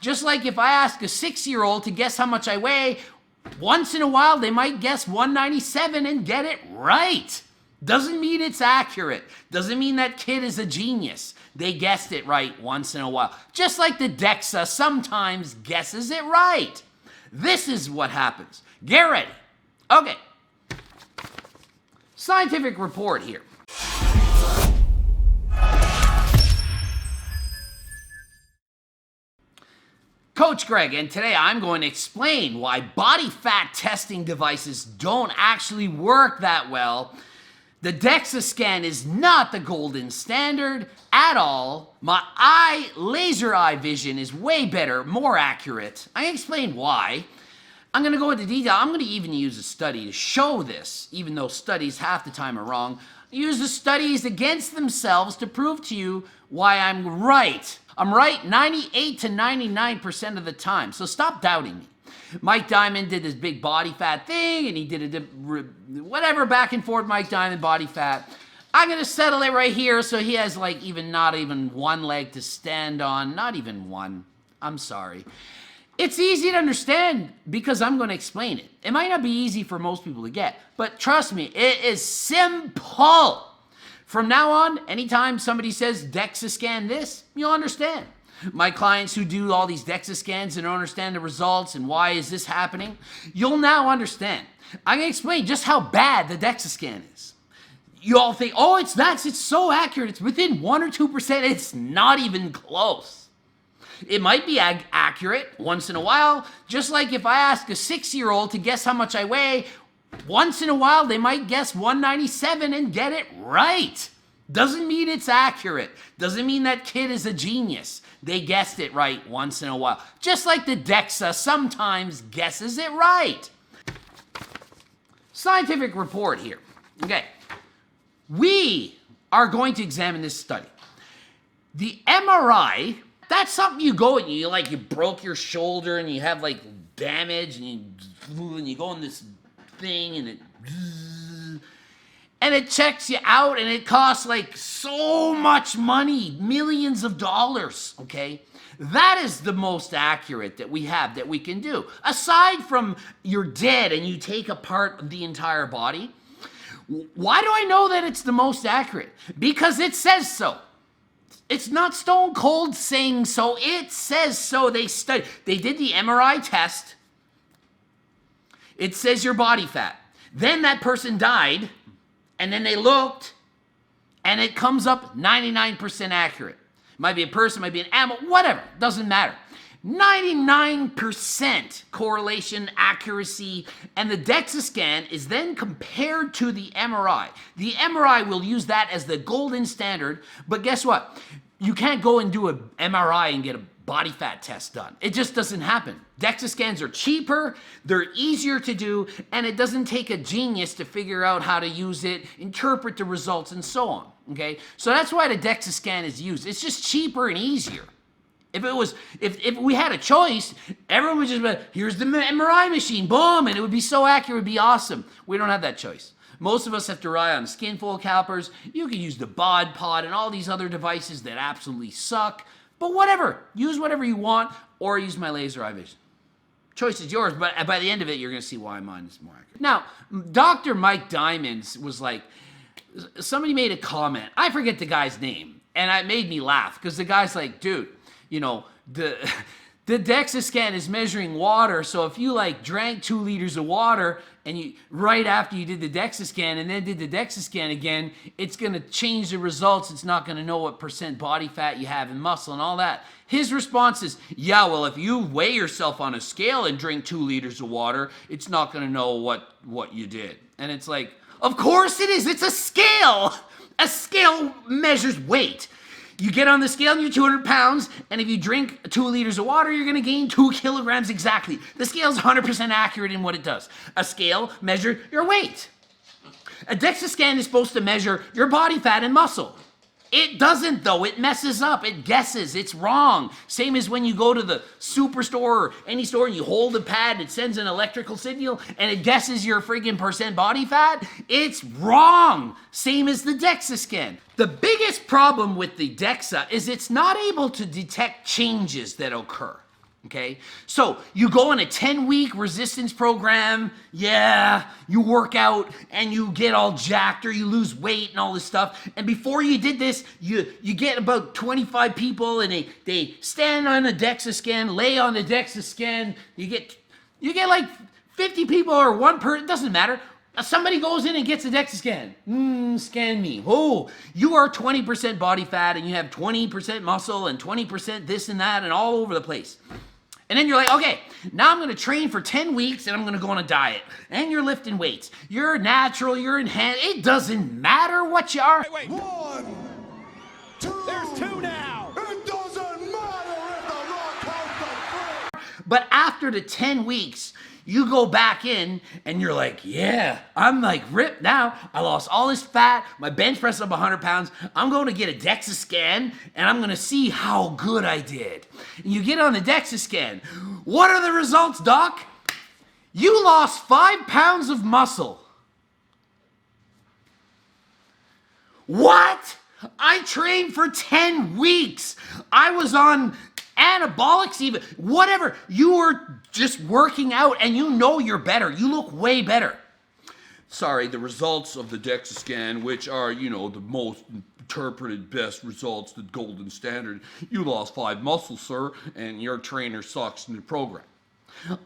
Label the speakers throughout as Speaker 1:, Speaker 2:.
Speaker 1: Just like if I ask a 6-year-old to guess how much I weigh, once in a while they might guess 197 and get it right. Doesn't mean it's accurate. Doesn't mean that kid is a genius. They guessed it right once in a while. Just like the Dexa sometimes guesses it right. This is what happens. Get ready. Okay. Scientific report here. Coach Greg, and today I'm going to explain why body fat testing devices don't actually work that well. The Dexa scan is not the golden standard at all. My laser eye vision is way better, more accurate. I explain why. I'm going to go into detail. I'm going to even use a study to show this, even though studies half the time are wrong. Use the studies against themselves to prove to you why I'm right. I'm right 98 to 99% of the time, so stop doubting me. Mike Diamond did this big body fat thing, and he did a whatever back and forth Mike Diamond body fat. I'm going to settle it right here so he has like not even one leg to stand on, not even one. I'm sorry. It's easy to understand because I'm going to explain it. It might not be easy for most people to get, but trust me, it is simple. From now on, anytime somebody says Dexa scan this, you'll understand. My clients who do all these Dexa scans and don't understand the results and why is this happening, you'll now understand. I'm going to explain just how bad the Dexa scan is. You all think, oh, it's so accurate. It's within 1 or 2%. It's not even close. It might be accurate once in a while, just like if I ask a 6-year-old to guess how much I weigh, once in a while they might guess 197 and get it right. Doesn't mean it's accurate. Doesn't mean that kid is a genius. They guessed it right once in a while. Just like the Dexa sometimes guesses it right. Scientific report here. Okay. We are going to examine this study. The MRI, that's something you go and you broke your shoulder and you have like damage and you go in this thing and it checks you out and it costs like so much money, millions of dollars, okay? That is the most accurate that we have that we can do. Aside from you're dead and you take apart the entire body, why do I know that it's the most accurate? Because it says so. It's not Stone Cold saying so, it says so. They did the MRI test. It says your body fat. Then that person died, and then they looked, and it comes up 99% accurate. Might be a person, might be an animal, whatever, doesn't matter. 99% correlation, accuracy, and the Dexa scan is then compared to the MRI. The MRI will use that as the golden standard, but guess what? You can't go and do an MRI and get a body fat test done. It just doesn't happen. Dexa scans are cheaper, they're easier to do, and it doesn't take a genius to figure out how to use it, interpret the results, and so on, okay? So that's why the Dexa scan is used. It's just cheaper and easier. If we had a choice, everyone would just be, here's the MRI machine, boom, and it would be so accurate, it would be awesome. We don't have that choice. Most of us have to rely on skin fold calipers. You can use the bod pod and all these other devices that absolutely suck. But whatever, use whatever you want, or use my laser eye vision. Choice is yours, but by the end of it, you're going to see why mine is more accurate. Now, Dr. Mike Diamond was like, somebody made a comment. I forget the guy's name, and it made me laugh, because the guy's like, dude, you know, the Dexa scan is measuring water, so if you drank 2 liters of water and you right after you did the Dexa scan and then did the Dexa scan again, it's going to change the results. It's not going to know what % body fat you have in muscle and all that. His response is, yeah, well, if you weigh yourself on a scale and drink 2 liters of water, it's not going to know what you did. And it's like, of course it is. It's a scale. A scale measures weight. You get on the scale and you're 200 pounds, and if you drink 2 liters of water, you're gonna gain 2 kilograms exactly. The scale is 100% accurate in what it does. A scale measures your weight. A Dexa scan is supposed to measure your body fat and muscle. It doesn't though, it messes up, it guesses, it's wrong. Same as when you go to the superstore or any store and you hold the pad and it sends an electrical signal and it guesses your friggin' % body fat, it's wrong. Same as the Dexa scan. The biggest problem with the Dexa is it's not able to detect changes that occur. Okay, so you go on a 10-week resistance program, yeah, you work out and you get all jacked or you lose weight and all this stuff. And before you did this, you get about 25 people and they stand on a Dexa scan, lay on the Dexa scan. You get like 50 people or one person, doesn't matter. Somebody goes in and gets a Dexa scan. Scan me. Oh, you are 20% body fat and you have 20% muscle and 20% this and that and all over the place. And then you're like, okay, now I'm going to train for 10 weeks and I'm going to go on a diet. And you're lifting weights. You're natural, you're enhanced. It doesn't matter what you are.
Speaker 2: Wait.
Speaker 3: 1, 2.
Speaker 2: There's 2 now.
Speaker 3: It doesn't matter if the rock comes to 3.
Speaker 1: But after the 10 weeks, you go back in and you're like, yeah, I'm like ripped now. I lost all this fat. My bench press up 100 pounds. I'm going to get a Dexa scan and I'm going to see how good I did. And you get on the Dexa scan. What are the results, doc? You lost 5 pounds of muscle. What? I trained for 10 weeks. I was on anabolics even, whatever. You were just working out and you know you're better. You look way better. Sorry, the results of the Dexa scan, which are, you know, the most interpreted best results, the golden standard. You lost 5 muscles, sir, and your trainer sucks in the program.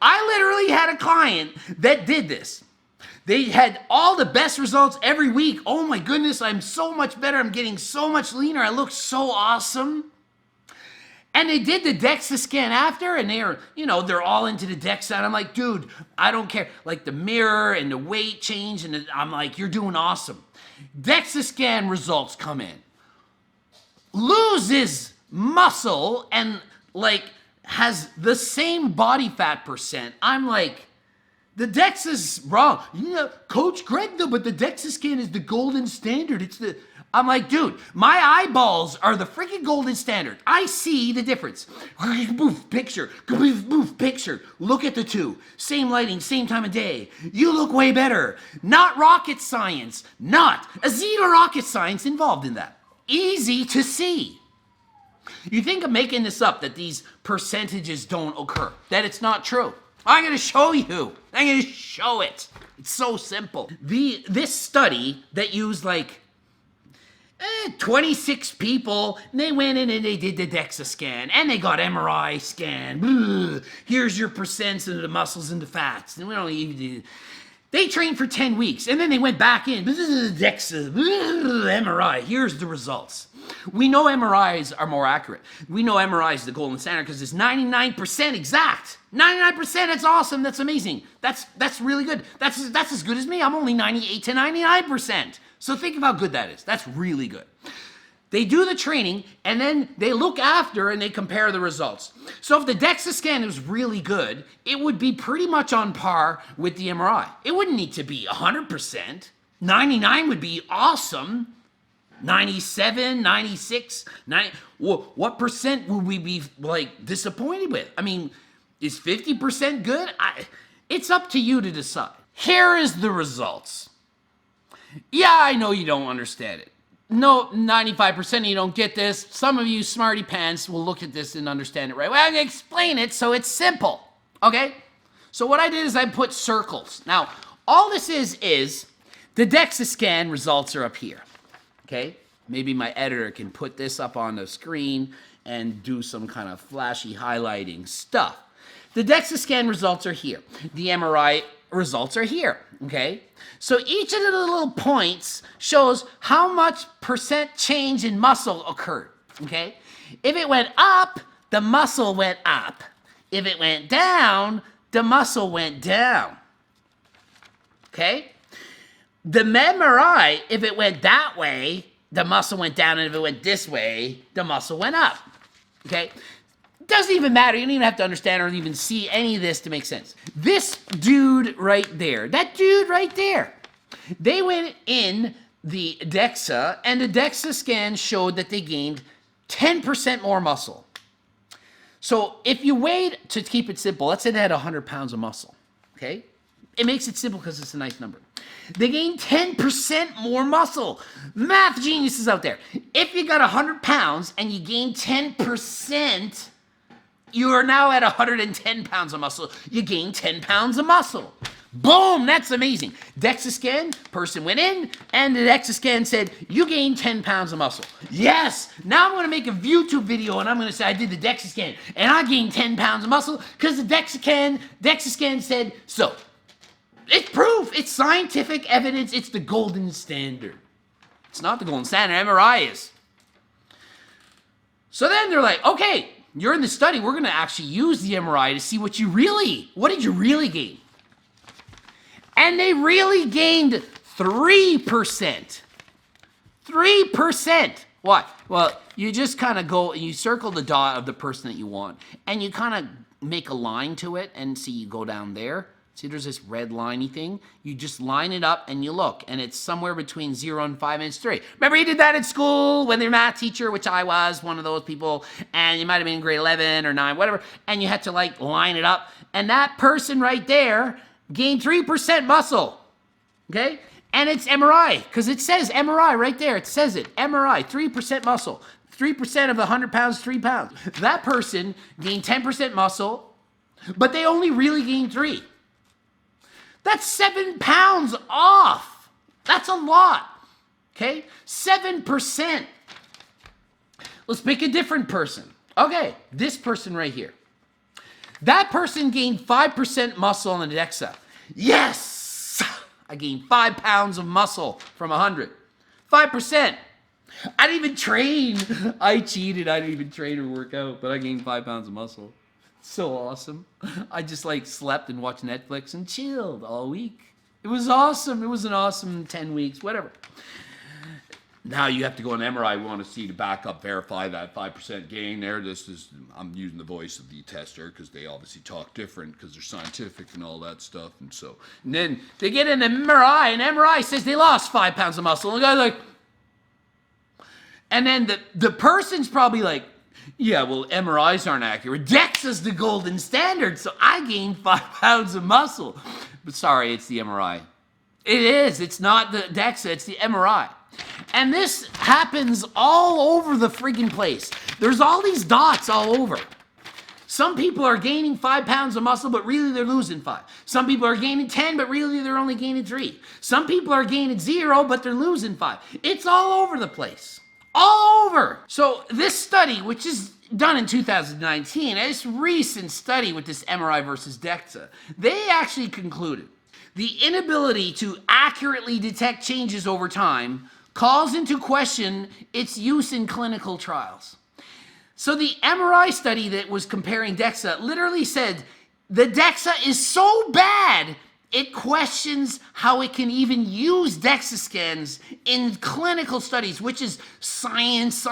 Speaker 1: I literally had a client that did this. They had all the best results every week. Oh my goodness, I'm so much better. I'm getting so much leaner. I look so awesome. And they did the Dexa scan after, and they're all into the Dexa. And I'm like, dude, I don't care. Like the mirror and the weight change, and I'm like, you're doing awesome. Dexa scan results come in. Loses muscle and like has the same body fat percent. I'm like, the Dexa's wrong. Yeah, Coach Greg, though, but the Dexa scan is the golden standard. I'm like, dude, my eyeballs are the freaking golden standard. I see the difference. Boof, picture. Boof, picture. Look at the two. Same lighting, same time of day. You look way better. Not rocket science. Not a zero rocket science involved in that. Easy to see. You think I'm making this up, that these percentages don't occur, that it's not true. I'm going to show you. I'm going to show it. It's so simple. This study that used like 26 people, they went in and they did the Dexa scan and they got MRI scan. Blah. Here's your percents of the muscles and the fats. And we don't even do. They trained for 10 weeks and then they went back in. This is the Dexa, MRI. Here's the results. We know MRIs are more accurate. We know MRI is the golden standard because it's 99% exact. 99%, that's awesome, that's amazing. That's really good. That's as good as me. I'm only 98 to 99%. So think of how good that is. That's really good. They do the training and then they look after and they compare the results. So if the Dexa scan is really good, it would be pretty much on par with the MRI. It wouldn't need to be 100%. 99 would be awesome. 97, 96, 90. Well, what percent would we be like disappointed with? I mean, is 50% good? It's up to you to decide. Here is the results. Yeah, I know you don't understand it. No, 95% of you don't get this. Some of you smarty pants will look at this and understand it right. Well, I'm going to explain it so it's simple. Okay? So what I did is I put circles. Now, all this is the Dexa scan results are up here. Okay? Maybe my editor can put this up on the screen and do some kind of flashy highlighting stuff. The Dexa scan results are here. The MRI results are here, okay? So each of the little points shows how much percent change in muscle occurred, okay? If it went up, the muscle went up. If it went down, the muscle went down, okay? The MRI, if it went that way, the muscle went down, and if it went this way, the muscle went up, okay? Doesn't even matter. You don't even have to understand or even see any of this to make sense. This dude right there, that dude right there, they went in the Dexa, and the Dexa scan showed that they gained 10% more muscle. So if you weighed, to keep it simple, let's say they had 100 pounds of muscle, okay? It makes it simple because it's a nice number. They gained 10% more muscle. Math geniuses out there. If you got 100 pounds and you gain 10%, You are now at 110 pounds of muscle. You gain 10 pounds of muscle. Boom, that's amazing. DEXA scan, person went in, and the DEXA scan said, you gained 10 pounds of muscle. Yes, now I'm gonna make a YouTube video and I'm gonna say I did the DEXA scan and I gained 10 pounds of muscle because the DEXA scan said so. It's proof, it's scientific evidence, it's the golden standard. It's not the golden standard, MRI is. So then they're like, okay, you're in the study, we're gonna actually use the MRI to see what did you really gain? And they really gained 3%. 3%. Why? Well, you just kind of go and you circle the dot of the person that you want, and you kind of make a line to it, and see, you go down there. See, there's this red liney thing. You just line it up and you look, and it's somewhere between 0 and 5 and it's 3. Remember you did that at school when your math teacher, which I was one of those people, and you might have been in grade 11 or 9, whatever, and you had to like line it up, and that person right there gained 3% muscle, okay? And it's MRI, because it says MRI right there. It says it, MRI, 3% muscle. 3% of the 100 pounds, 3 pounds. That person gained 10% muscle, but they only really gained 3. That's 7 pounds off. That's a lot, okay? 7%. Let's pick a different person. Okay, this person right here. That person gained 5% muscle on the Dexa. Yes! I gained 5 pounds of muscle from 100. 5%. I didn't even train. I cheated. I didn't even train or work out, but I gained 5 pounds of muscle. So awesome. I just like slept and watched Netflix and chilled all week. It was awesome. It was an awesome 10 weeks, whatever. Now you have to go on MRI. We want to see to back up, verify that 5% gain there. I'm using the voice of the tester because they obviously talk different because they're scientific and all that stuff. And then they get an MRI, and MRI says they lost 5 pounds of muscle. And the guy's like, and then the person's probably like, yeah, well, MRIs aren't accurate. DEXA's the golden standard, so I gained 5 pounds of muscle. But sorry, it's the MRI. It is. It's not the DEXA, it's the MRI. And this happens all over the friggin' place. There's all these dots all over. Some people are gaining 5 pounds of muscle, but really they're losing 5. Some people are gaining 10, but really they're only gaining 3. Some people are gaining 0, but they're losing 5. It's all over the place. All over. So this study, which is done in 2019, this recent study with this MRI versus DEXA, they actually concluded the inability to accurately detect changes over time calls into question its use in clinical trials. So the MRI study that was comparing DEXA literally said the DEXA is so bad it questions how it can even use DEXA scans in clinical studies, which is science,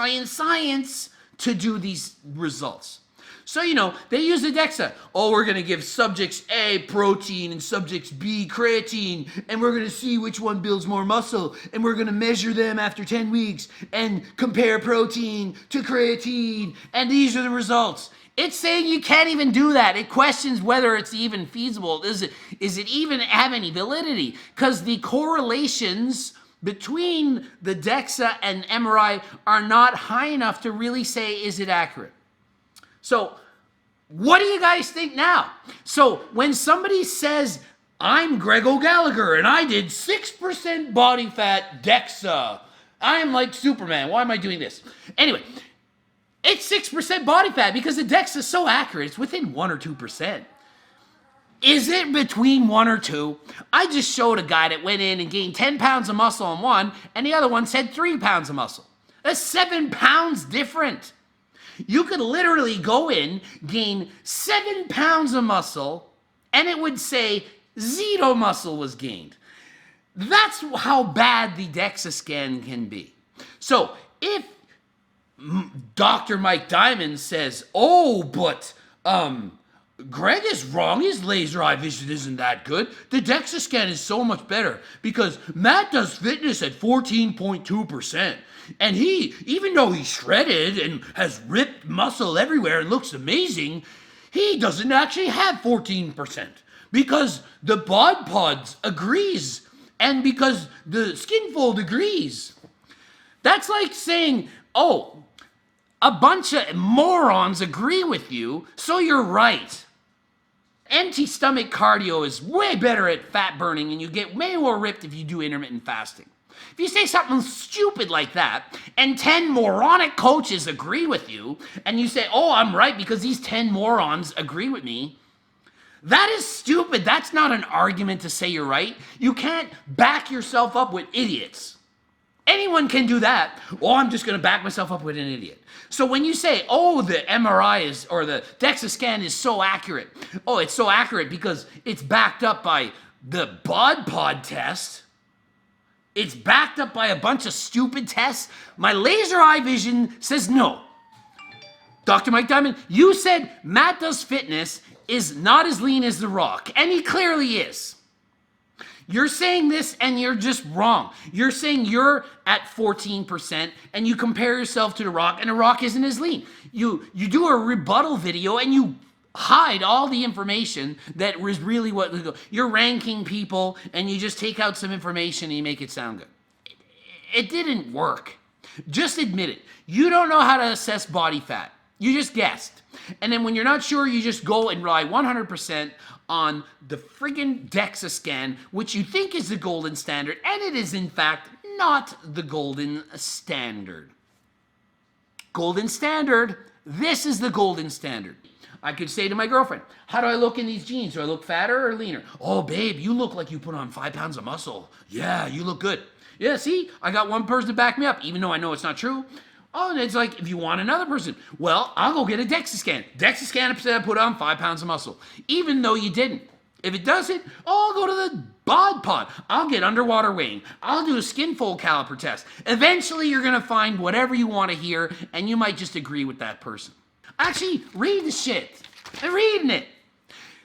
Speaker 1: to do these results. So, they use the DEXA. Oh, we're going to give subjects A protein and subjects B creatine, and we're going to see which one builds more muscle, and we're going to measure them after 10 weeks and compare protein to creatine, and these are the results. It's saying you can't even do that. It questions whether it's even feasible. Is it even have any validity? Because the correlations between the DEXA and MRI are not high enough to really say, is it accurate? So, what do you guys think now? So, when somebody says, I'm Greg O'Gallagher and I did 6% body fat DEXA, I am like Superman. Why am I doing this? Anyway, it's 6% body fat because the DEXA is so accurate. It's within 1 or 2%. Is it between 1 or 2? I just showed a guy that went in and gained 10 pounds of muscle on one, and the other one said 3 pounds of muscle. That's 7 pounds different. You could literally go in, gain 7 pounds of muscle, and it would say zero muscle was gained. That's how bad the DEXA scan can be. So if Dr. Mike Diamond says, oh, but Greg is wrong, his laser eye vision isn't that good. The DEXA scan is so much better because Matt does fitness at 14.2%. And he, even though he's shredded and has ripped muscle everywhere and looks amazing, he doesn't actually have 14% because the bod pods agrees and because the skin fold agrees. That's like saying, oh, A bunch of morons agree with you, so you're right. Empty stomach cardio is way better at fat burning, and you get way more ripped if you do intermittent fasting. If you say something stupid like that, and 10 moronic coaches agree with you, and you say, oh, I'm right because these 10 morons agree with me, that is stupid. That's not an argument to say you're right. You can't back yourself up with idiots. Anyone can do that. Oh, I'm just going to back myself up with an idiot. So when you say, oh, the MRI is, or the Dexa scan is so accurate. Oh, it's so accurate because it's backed up by the BODFAT test. It's backed up by a bunch of stupid tests. My laser eye vision says no. Dr. Mike Diamond, you said Matt Does Fitness is not as lean as The Rock, and he clearly is. You're saying this and you're just wrong. You're saying you're at 14% and you compare yourself to The Rock, and The Rock isn't as lean. You do a rebuttal video and you hide all the information that was really what you're ranking people, and you just take out some information and you make it sound good. It didn't work. Just admit it. You don't know how to assess body fat. You just guessed. And then when you're not sure, you just go and rely 100% on the friggin' Dexa scan, which you think is the golden standard, and it is in fact not the golden standard. Golden standard, this is the golden standard. I could say to my girlfriend, how do I look in these jeans? Do I look fatter or leaner? Oh, babe, you look like you put on 5 pounds of muscle. Yeah, you look good. Yeah, see, I got one person to back me up, even though I know it's not true. Oh, and it's like, if you want another person, well, I'll go get a Dexa scan. Dexa scan said I put on 5 pounds of muscle, even though you didn't. If it doesn't, I'll go to the BODFAT. I'll get underwater weighing. I'll do a skin fold caliper test. Eventually, you're going to find whatever you want to hear, and you might just agree with that person. Actually, read the shit. I'm reading it.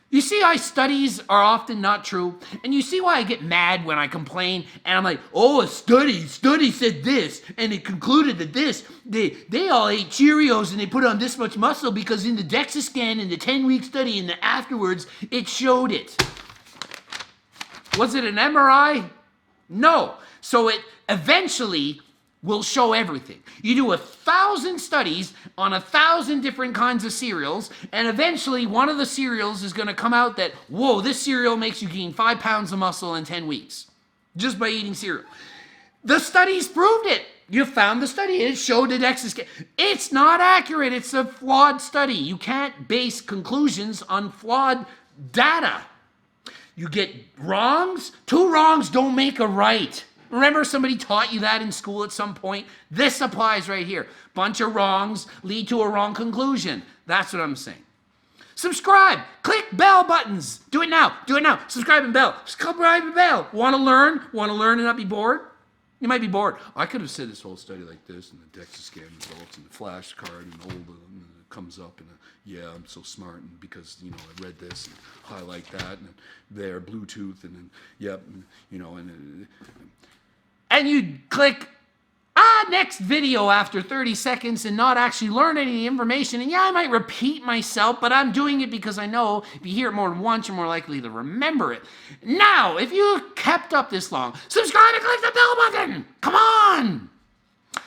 Speaker 1: You see why studies are often not true? And you see why I get mad when I complain and I'm like, oh, a study said this, and it concluded that they all ate Cheerios and they put on this much muscle because in the Dexa scan, in the 10-week study, and afterwards, it showed it. Was it an MRI? No. So it eventually will show everything. You do 1,000 studies on 1,000 different kinds of cereals, and eventually one of the cereals is going to come out that, whoa, this cereal makes you gain 5 pounds of muscle in 10 weeks just by eating cereal. The studies proved it. You found the study. It showed the Dexa scan. It's not accurate. It's a flawed study. You can't base conclusions on flawed data. You get wrongs. 2 wrongs don't make a right. Remember somebody taught you that in school at some point? This applies right here. Bunch of wrongs lead to a wrong conclusion. That's what I'm saying. Subscribe. Click bell buttons. Do it now. Do it now. Subscribe and bell. Subscribe and bell. Want to learn? Want to learn and not be bored? You might be bored. I could have said this whole study like this, and the Dexa scan results, and the flashcard, and all the comes up, and yeah, I'm so smart, and because, you know, I read this, and highlight that, and there, Bluetooth, and then, yep, and, you know, and you click next video after 30 seconds and not actually learn any information. And yeah, I might repeat myself, but I'm doing it because I know if you hear it more than once, you're more likely to remember it. Now, if you kept up this long, subscribe and click the bell button. Come on.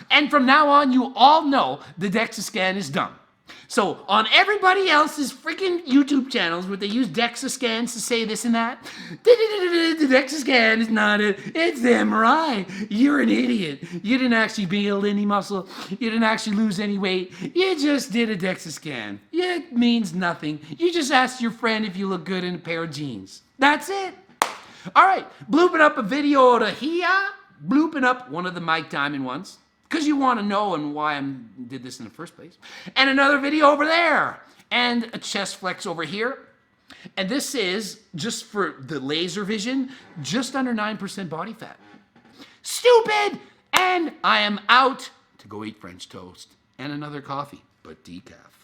Speaker 1: And from now on, you all know the Dexa scan is done. So on everybody else's freaking YouTube channels where they use Dexa scans to say this and that, the Dexa scan is not it. It's the MRI. You're an idiot. You didn't actually build any muscle. You didn't actually lose any weight. You just did a Dexa scan. It means nothing. You just asked your friend if you look good in a pair of jeans. That's it. All right, blooping up a video to here. Blooping up one of the Mike Diamond ones, because you want to know and why I did this in the first place. And another video over there. And a chest flex over here. And this is, just for the laser vision, just under 9% body fat. Stupid! And I am out to go eat French toast and another coffee, but decaf.